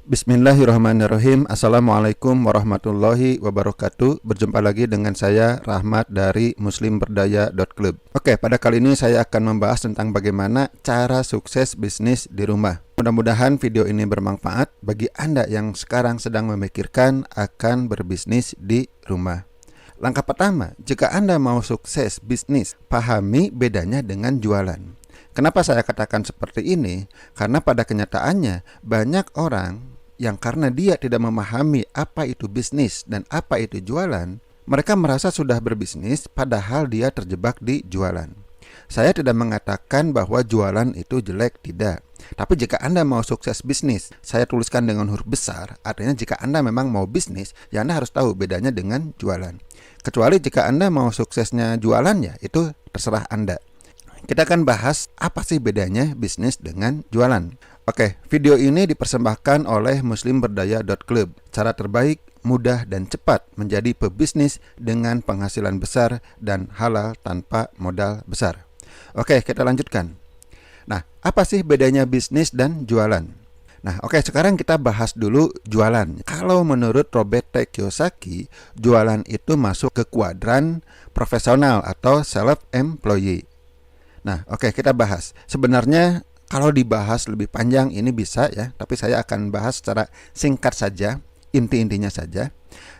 Bismillahirrahmanirrahim. Assalamualaikum warahmatullahi wabarakatuh. Berjumpa lagi dengan saya Rahmat dari muslimberdaya.club. Oke, pada kali ini saya akan membahas tentang bagaimana cara sukses bisnis di rumah. Mudah-mudahan video ini bermanfaat bagi Anda yang sekarang sedang memikirkan akan berbisnis di rumah. Langkah pertama, jika Anda mau sukses bisnis, pahami bedanya dengan jualan. Kenapa saya katakan seperti ini? Karena pada kenyataannya banyak orang yang karena dia tidak memahami apa itu bisnis dan apa itu jualan, mereka merasa sudah berbisnis padahal dia terjebak di jualan. Saya tidak mengatakan bahwa jualan itu jelek, tidak. Tapi jika Anda mau sukses bisnis, saya tuliskan dengan huruf besar, artinya jika Anda memang mau bisnis, ya Anda harus tahu bedanya dengan jualan. Kecuali jika Anda mau suksesnya jualan, ya itu terserah Anda. Kita akan bahas apa sih bedanya bisnis dengan jualan. Oke, video ini dipersembahkan oleh muslimberdaya.club. Cara terbaik, mudah dan cepat menjadi pebisnis dengan penghasilan besar dan halal tanpa modal besar. Oke, kita lanjutkan. Nah, apa sih bedanya bisnis dan jualan? Nah, oke, sekarang kita bahas dulu jualan. Kalau menurut Robert T. Kiyosaki, jualan itu masuk ke kuadran profesional atau self-employed. Nah, oke, kita bahas. Sebenarnya kalau dibahas lebih panjang ini bisa ya, tapi saya akan bahas secara singkat saja, inti-intinya saja.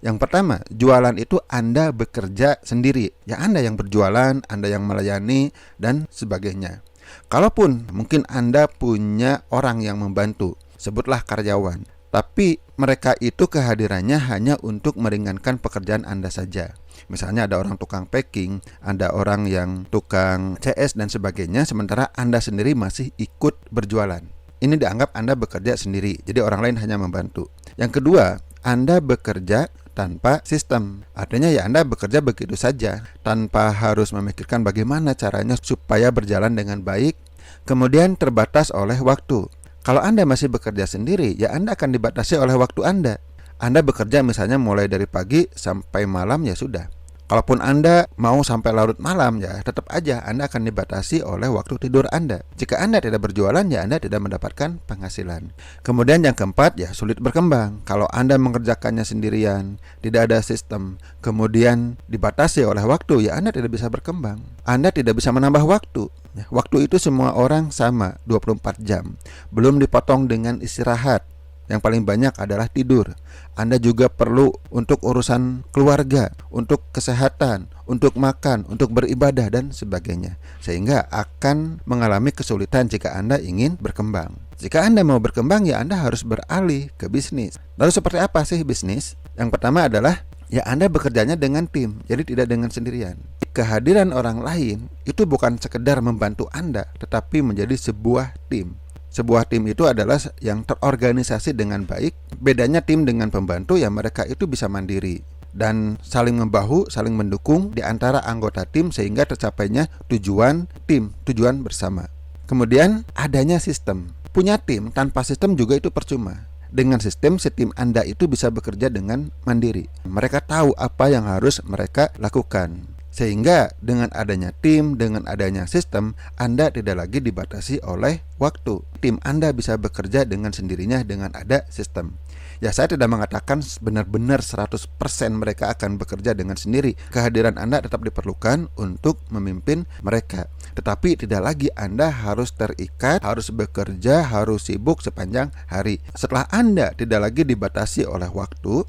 Yang pertama, jualan itu Anda bekerja sendiri. Ya Anda yang berjualan, Anda yang melayani, dan sebagainya. Kalaupun mungkin Anda punya orang yang membantu, sebutlah karyawan. Tapi mereka itu kehadirannya hanya untuk meringankan pekerjaan Anda saja. Misalnya ada orang tukang packing, ada orang yang tukang CS dan sebagainya, sementara Anda sendiri masih ikut berjualan. Ini dianggap Anda bekerja sendiri, jadi orang lain hanya membantu. Yang kedua, Anda bekerja tanpa sistem. Artinya ya Anda bekerja begitu saja, tanpa harus memikirkan bagaimana caranya supaya berjalan dengan baik, kemudian terbatas oleh waktu. Kalau Anda masih bekerja sendiri, ya Anda akan dibatasi oleh waktu Anda. Anda bekerja misalnya mulai dari pagi sampai malam, ya sudah. Kalaupun Anda mau sampai larut malam, ya tetap aja Anda akan dibatasi oleh waktu tidur Anda. Jika Anda tidak berjualan, ya Anda tidak mendapatkan penghasilan. Kemudian yang keempat, ya sulit berkembang. Kalau Anda mengerjakannya sendirian, tidak ada sistem, kemudian dibatasi oleh waktu, ya Anda tidak bisa berkembang. Anda tidak bisa menambah waktu. Waktu itu semua orang sama, 24 jam. Belum dipotong dengan istirahat. Yang paling banyak adalah tidur. Anda juga perlu untuk urusan keluarga, untuk kesehatan, untuk makan, untuk beribadah dan sebagainya. Sehingga akan mengalami kesulitan jika Anda ingin berkembang. Jika Anda mau berkembang, ya Anda harus beralih ke bisnis. Lalu seperti apa sih bisnis? Yang pertama adalah ya Anda bekerjanya dengan tim, jadi tidak dengan sendirian. Kehadiran orang lain itu bukan sekedar membantu Anda, tetapi menjadi sebuah tim. Sebuah tim itu adalah yang terorganisasi dengan baik. Bedanya tim dengan pembantu, ya mereka itu bisa mandiri dan saling membahu, saling mendukung di antara anggota tim sehingga tercapainya tujuan tim, tujuan bersama. Kemudian adanya sistem. Punya tim tanpa sistem juga itu percuma. Dengan sistem, si tim Anda itu bisa bekerja dengan mandiri. Mereka tahu apa yang harus mereka lakukan. Sehingga dengan adanya tim, dengan adanya sistem, Anda tidak lagi dibatasi oleh waktu. Tim Anda bisa bekerja dengan sendirinya dengan ada sistem. Ya saya tidak mengatakan benar-benar 100% mereka akan bekerja dengan sendiri. Kehadiran Anda tetap diperlukan untuk memimpin mereka. Tetapi tidak lagi Anda harus terikat, harus bekerja, harus sibuk sepanjang hari. Setelah Anda tidak lagi dibatasi oleh waktu,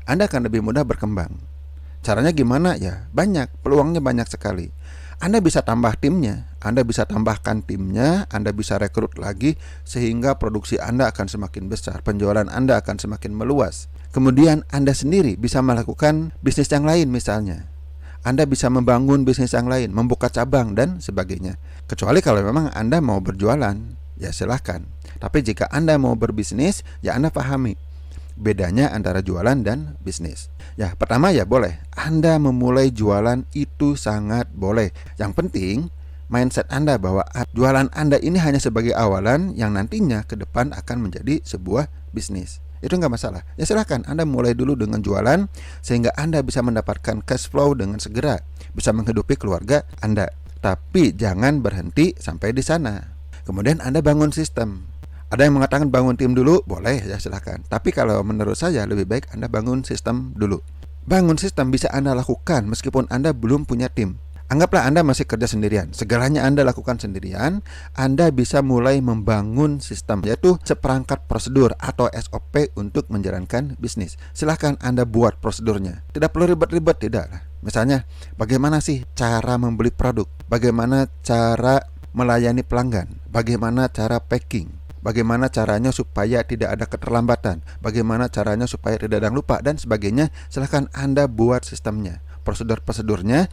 Anda akan lebih mudah berkembang. Caranya gimana? Ya banyak, peluangnya banyak sekali. Anda bisa tambah timnya, Anda bisa tambahkan timnya, Anda bisa rekrut lagi sehingga produksi Anda akan semakin besar, penjualan Anda akan semakin meluas. Kemudian Anda sendiri bisa melakukan bisnis yang lain misalnya. Anda bisa membangun bisnis yang lain, membuka cabang dan sebagainya. Kecuali kalau memang Anda mau berjualan, ya silahkan. Tapi jika Anda mau berbisnis, ya Anda pahami bedanya antara jualan dan bisnis. Ya, pertama ya boleh Anda memulai jualan, itu sangat boleh. Yang penting mindset Anda bahwa jualan Anda ini hanya sebagai awalan yang nantinya ke depan akan menjadi sebuah bisnis. Itu nggak masalah. Ya silahkan Anda mulai dulu dengan jualan sehingga Anda bisa mendapatkan cash flow dengan segera, bisa menghidupi keluarga Anda. Tapi jangan berhenti sampai di sana. Kemudian Anda bangun sistem. Ada yang mengatakan bangun tim dulu, boleh ya silahkan. Tapi kalau menurut saya lebih baik Anda bangun sistem dulu. Bangun sistem bisa Anda lakukan meskipun Anda belum punya tim. Anggaplah Anda masih kerja sendirian, segalanya Anda lakukan sendirian. Anda bisa mulai membangun sistem, yaitu seperangkat prosedur atau SOP untuk menjalankan bisnis. Silahkan Anda buat prosedurnya. Tidak perlu ribet-ribet, tidak lah. Misalnya, bagaimana sih cara membeli produk? Bagaimana cara melayani pelanggan? Bagaimana cara packing? Bagaimana caranya supaya tidak ada keterlambatan? Bagaimana caranya supaya tidak ada yang lupa? Dan sebagainya. Silahkan Anda buat sistemnya, prosedur-prosedurnya.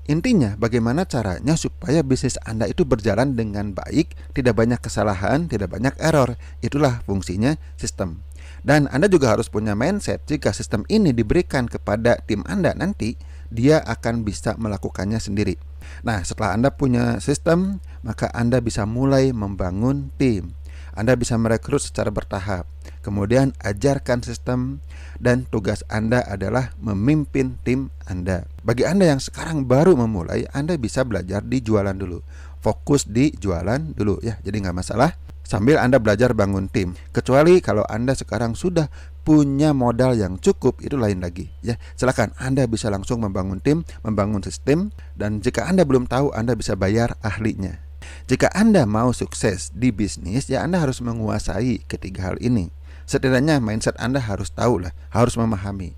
Intinya bagaimana caranya supaya bisnis Anda itu berjalan dengan baik, tidak banyak kesalahan, tidak banyak error. Itulah fungsinya sistem. Dan Anda juga harus punya mindset, jika sistem ini diberikan kepada tim Anda nanti, dia akan bisa melakukannya sendiri. Nah, setelah Anda punya sistem, maka Anda bisa mulai membangun tim. Anda bisa merekrut secara bertahap. Kemudian ajarkan sistem, dan tugas Anda adalah memimpin tim Anda. Bagi Anda yang sekarang baru memulai, Anda bisa belajar di jualan dulu. Fokus di jualan dulu ya. Jadi nggak masalah sambil Anda belajar bangun tim. Kecuali kalau Anda sekarang sudah punya modal yang cukup, itu lain lagi ya. Silakan Anda bisa langsung membangun tim, membangun sistem, dan jika Anda belum tahu, Anda bisa bayar ahlinya. Jika Anda mau sukses di bisnis, ya Anda harus menguasai ketiga hal ini. Setidaknya mindset Anda harus tahu lah, harus memahami.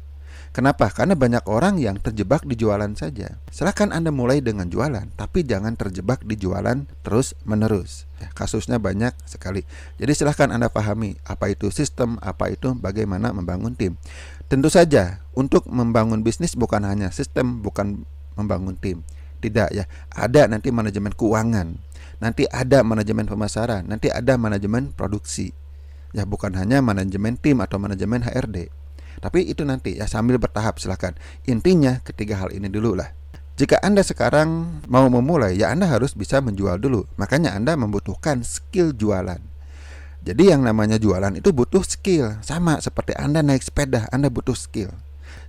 Kenapa? Karena banyak orang yang terjebak di jualan saja. Silakan Anda mulai dengan jualan, tapi jangan terjebak di jualan terus menerus. Ya, kasusnya banyak sekali. Jadi silakan Anda pahami apa itu sistem, apa itu bagaimana membangun tim. Tentu saja untuk membangun bisnis bukan hanya sistem, bukan membangun tim. Tidak ya, ada nanti manajemen keuangan, nanti ada manajemen pemasaran, nanti ada manajemen produksi. Ya, bukan hanya manajemen tim atau manajemen HRD. Tapi itu nanti ya, sambil bertahap silakan. Intinya ketiga hal ini dulu lah. Jika Anda sekarang mau memulai, ya Anda harus bisa menjual dulu. Makanya Anda membutuhkan skill jualan. Jadi yang namanya jualan itu butuh skill. Sama seperti Anda naik sepeda, Anda butuh skill.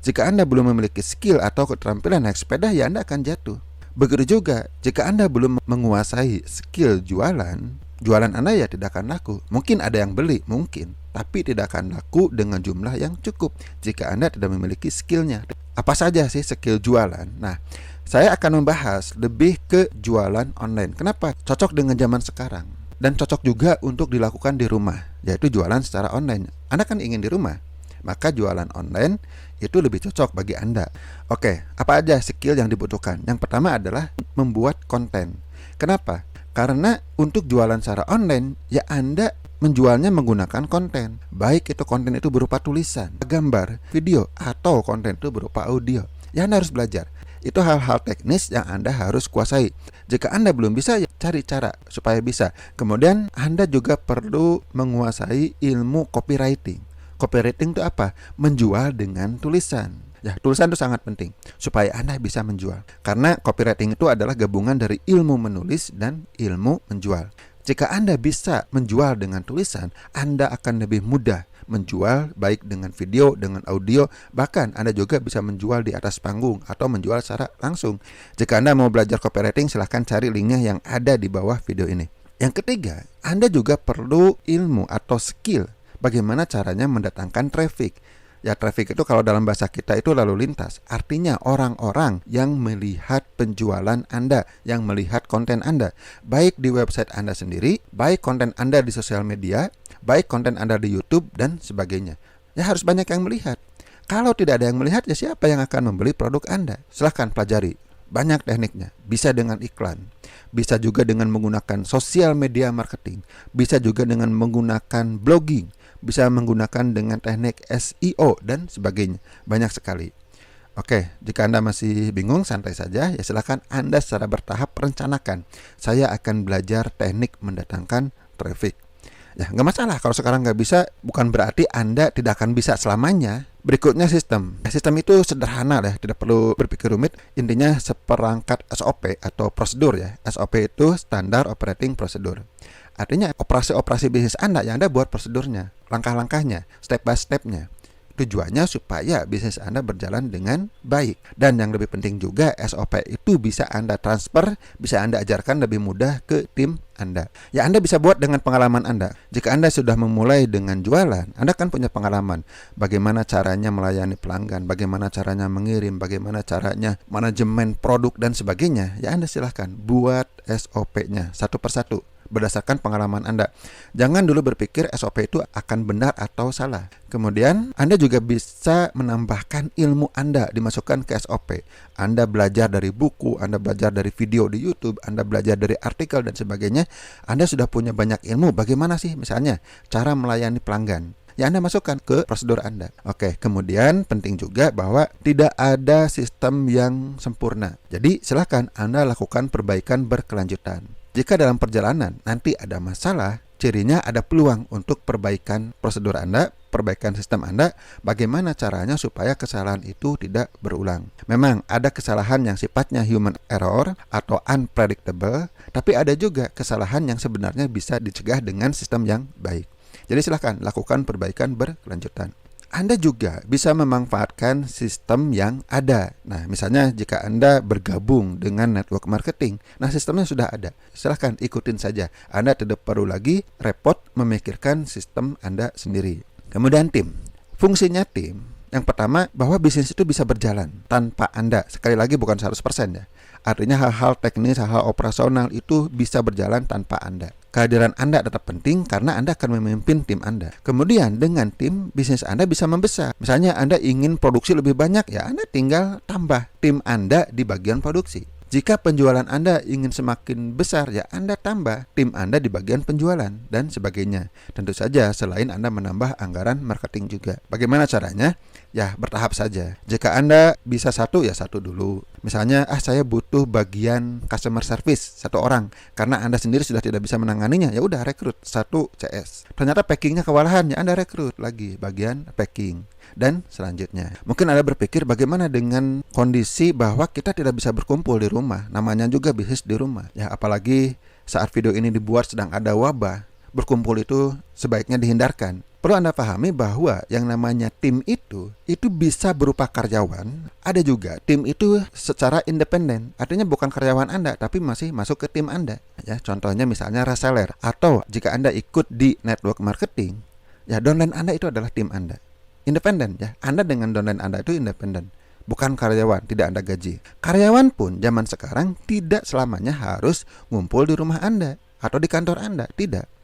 Jika Anda belum memiliki skill atau keterampilan naik sepeda, ya Anda akan jatuh. Begitu juga jika Anda belum menguasai skill jualan, jualan Anda ya tidak akan laku. Mungkin ada yang beli, mungkin, tapi tidak akan laku dengan jumlah yang cukup jika Anda tidak memiliki skillnya. Apa saja sih skill jualan? Nah, saya akan membahas lebih ke jualan online. Kenapa? Cocok dengan zaman sekarang. Dan cocok juga untuk dilakukan di rumah, yaitu jualan secara online. Anda kan ingin di rumah, maka jualan online itu lebih cocok bagi Anda. Oke, apa aja skill yang dibutuhkan? Yang pertama adalah membuat konten. Kenapa? Karena untuk jualan secara online, ya Anda menjualnya menggunakan konten. Baik itu konten itu berupa tulisan, gambar, video, atau konten itu berupa audio. Ya Anda harus belajar. Itu hal-hal teknis yang Anda harus kuasai. Jika Anda belum bisa, ya cari cara supaya bisa. Kemudian Anda juga perlu menguasai ilmu copywriting. Copywriting itu apa? Menjual dengan tulisan. Ya, tulisan itu sangat penting supaya Anda bisa menjual. Karena copywriting itu adalah gabungan dari ilmu menulis dan ilmu menjual. Jika Anda bisa menjual dengan tulisan, Anda akan lebih mudah menjual baik dengan video, dengan audio, bahkan Anda juga bisa menjual di atas panggung atau menjual secara langsung. Jika Anda mau belajar copywriting, silahkan cari linknya yang ada di bawah video ini. Yang ketiga, Anda juga perlu ilmu atau skill bagaimana caranya mendatangkan traffic. Ya, traffic itu kalau dalam bahasa kita itu lalu lintas. Artinya orang-orang yang melihat penjualan Anda, yang melihat konten Anda, baik di website Anda sendiri, baik konten Anda di sosial media, baik konten Anda di YouTube dan sebagainya. Ya, harus banyak yang melihat. Kalau tidak ada yang melihat, ya siapa yang akan membeli produk Anda? Silahkan pelajari. Banyak tekniknya. Bisa dengan iklan, bisa juga dengan menggunakan sosial media marketing, bisa juga dengan menggunakan blogging, bisa menggunakan dengan teknik SEO dan sebagainya. Banyak sekali. Oke, jika Anda masih bingung, santai saja. Ya silakan Anda secara bertahap rencanakan. Saya akan belajar teknik mendatangkan traffic. Ya nggak masalah kalau sekarang nggak bisa, bukan berarti Anda tidak akan bisa selamanya. Berikutnya sistem. Sistem itu sederhana ya, tidak perlu berpikir rumit. Intinya seperangkat SOP atau prosedur ya. SOP itu Standard Operating Procedure. Artinya operasi-operasi bisnis Anda yang Anda buat prosedurnya, langkah-langkahnya, step by stepnya. Tujuannya supaya bisnis Anda berjalan dengan baik. Dan yang lebih penting juga, SOP itu bisa Anda transfer, bisa Anda ajarkan lebih mudah ke tim Anda. Ya, Anda bisa buat dengan pengalaman Anda. Jika Anda sudah memulai dengan jualan, Anda kan punya pengalaman bagaimana caranya melayani pelanggan, bagaimana caranya mengirim, bagaimana caranya manajemen produk dan sebagainya. Ya, Anda silahkan buat SOP-nya satu persatu berdasarkan pengalaman Anda. Jangan dulu berpikir SOP itu akan benar atau salah. Kemudian Anda juga bisa menambahkan ilmu Anda dimasukkan ke SOP. Anda belajar dari buku, Anda belajar dari video di YouTube, Anda belajar dari artikel dan sebagainya. Anda sudah punya banyak ilmu bagaimana sih misalnya cara melayani pelanggan. Ya, Anda masukkan ke prosedur Anda. Oke, kemudian penting juga bahwa tidak ada sistem yang sempurna. Jadi silakan Anda lakukan perbaikan berkelanjutan. Jika dalam perjalanan nanti ada masalah, cirinya ada peluang untuk perbaikan prosedur Anda, perbaikan sistem Anda, bagaimana caranya supaya kesalahan itu tidak berulang. Memang ada kesalahan yang sifatnya human error atau unpredictable, tapi ada juga kesalahan yang sebenarnya bisa dicegah dengan sistem yang baik. Jadi silakan lakukan perbaikan berkelanjutan. Anda juga bisa memanfaatkan sistem yang ada. Nah, misalnya jika Anda bergabung dengan network marketing, nah sistemnya sudah ada. Silahkan ikutin saja. Anda tidak perlu lagi repot memikirkan sistem Anda sendiri. Kemudian tim. Fungsinya tim, yang pertama bahwa bisnis itu bisa berjalan tanpa Anda. Sekali lagi bukan 100% ya. Artinya hal-hal teknis, hal-hal operasional itu bisa berjalan tanpa Anda. Kehadiran Anda tetap penting karena Anda akan memimpin tim Anda. Kemudian dengan tim, bisnis Anda bisa membesar. Misalnya Anda ingin produksi lebih banyak, ya Anda tinggal tambah tim Anda di bagian produksi. Jika penjualan Anda ingin semakin besar, ya Anda tambah tim Anda di bagian penjualan dan sebagainya. Tentu saja selain Anda menambah anggaran marketing juga. Bagaimana caranya? Ya bertahap saja. Jika Anda bisa satu, ya satu dulu. Misalnya, saya butuh bagian customer service satu orang karena Anda sendiri sudah tidak bisa menanganinya. Ya udah rekrut satu CS. Ternyata packingnya kewalahan, ya Anda rekrut lagi bagian packing dan selanjutnya. Mungkin Anda berpikir bagaimana dengan kondisi bahwa kita tidak bisa berkumpul di rumah. Namanya juga bisnis di rumah. Ya apalagi saat video ini dibuat sedang ada wabah. Berkumpul itu sebaiknya dihindarkan. Perlu Anda pahami bahwa yang namanya tim itu bisa berupa karyawan. Ada juga tim itu secara independen. Artinya bukan karyawan Anda, tapi masih masuk ke tim Anda. Ya, contohnya misalnya reseller. Atau jika Anda ikut di network marketing, ya downline Anda itu adalah tim Anda. Independen ya. Anda dengan downline Anda itu independen. Bukan karyawan, tidak Anda gaji. Karyawan pun zaman sekarang tidak selamanya harus ngumpul di rumah Anda atau di kantor Anda. Tidak.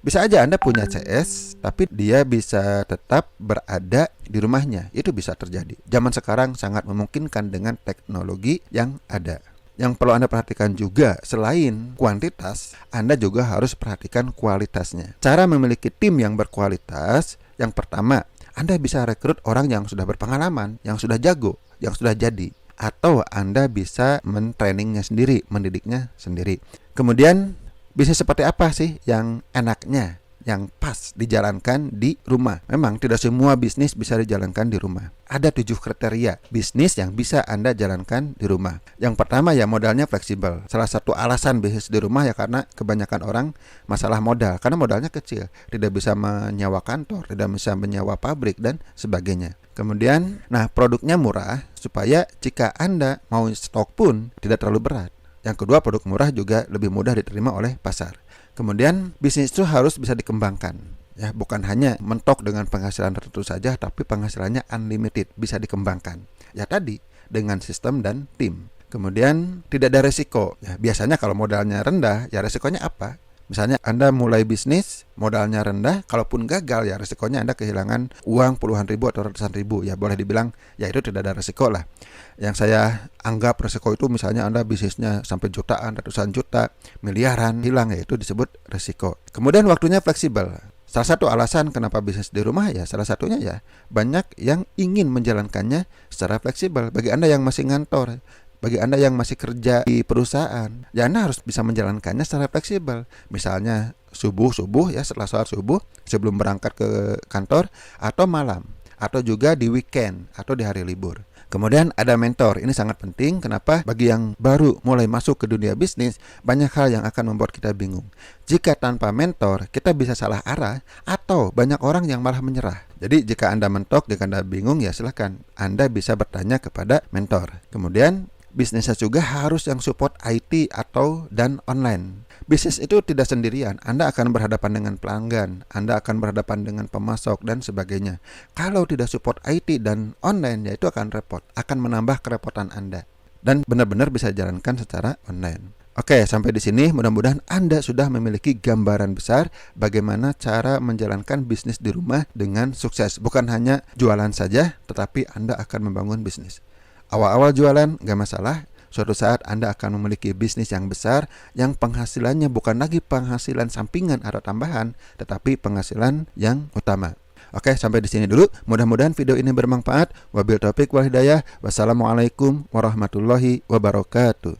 Bisa aja Anda punya CS, tapi dia bisa tetap berada di rumahnya. Itu bisa terjadi. Zaman sekarang sangat memungkinkan dengan teknologi yang ada. Yang perlu Anda perhatikan juga, selain kuantitas, Anda juga harus perhatikan kualitasnya. Cara memiliki tim yang berkualitas, yang pertama, Anda bisa rekrut orang yang sudah berpengalaman, yang sudah jago, yang sudah jadi. Atau Anda bisa mentrainingnya sendiri, mendidiknya sendiri. Kemudian, bisnis seperti apa sih yang enaknya, yang pas dijalankan di rumah? Memang tidak semua bisnis bisa dijalankan di rumah. Ada 7 kriteria bisnis yang bisa Anda jalankan di rumah. Yang pertama ya modalnya fleksibel. Salah satu alasan bisnis di rumah ya karena kebanyakan orang masalah modal. Karena modalnya kecil, tidak bisa menyewa kantor, tidak bisa menyewa pabrik dan sebagainya. Kemudian, produknya murah supaya jika Anda mau stok pun tidak terlalu berat. Yang kedua, produk murah juga lebih mudah diterima oleh pasar. Kemudian, bisnis itu harus bisa dikembangkan. Ya, bukan hanya mentok dengan penghasilan tertentu saja, tapi penghasilannya unlimited, bisa dikembangkan. Ya tadi, dengan sistem dan tim. Kemudian, tidak ada resiko. Ya, biasanya kalau modalnya rendah, ya resikonya apa? Misalnya Anda mulai bisnis, modalnya rendah, kalaupun gagal ya resikonya Anda kehilangan uang puluhan ribu atau ratusan ribu. Ya boleh dibilang ya itu tidak ada resiko lah. Yang saya anggap resiko itu misalnya Anda bisnisnya sampai jutaan, ratusan juta, miliaran hilang, ya itu disebut resiko. Kemudian waktunya fleksibel. Salah satu alasan kenapa bisnis di rumah ya salah satunya ya banyak yang ingin menjalankannya secara fleksibel. Bagi Anda yang masih ngantor, bagi Anda yang masih kerja di perusahaan, ya Anda harus bisa menjalankannya secara fleksibel. Misalnya subuh ya setelah sholat subuh sebelum berangkat ke kantor, atau malam atau juga di weekend atau di hari libur. Kemudian ada mentor, ini sangat penting. Kenapa? Bagi yang baru mulai masuk ke dunia bisnis, banyak hal yang akan membuat kita bingung. Jika tanpa mentor, kita bisa salah arah atau banyak orang yang malah menyerah. Jadi jika Anda mentok, jika Anda bingung, ya silakan Anda bisa bertanya kepada mentor. Kemudian bisnisnya juga harus yang support IT dan online. Bisnis itu tidak sendirian, Anda akan berhadapan dengan pelanggan, Anda akan berhadapan dengan pemasok dan sebagainya. Kalau tidak support IT dan online, ya itu akan repot, akan menambah kerepotan Anda. Dan benar-benar bisa dijalankan secara online. Oke, sampai di sini mudah-mudahan Anda sudah memiliki gambaran besar bagaimana cara menjalankan bisnis di rumah dengan sukses. Bukan hanya jualan saja, tetapi Anda akan membangun bisnis. Awal-awal jualan gak masalah. Suatu saat Anda akan memiliki bisnis yang besar yang penghasilannya bukan lagi penghasilan sampingan atau tambahan, tetapi penghasilan yang utama. Oke, sampai di sini dulu. Mudah-mudahan video ini bermanfaat. Wabil taufiq wal hidayah. Wassalamualaikum warahmatullahi wabarakatuh.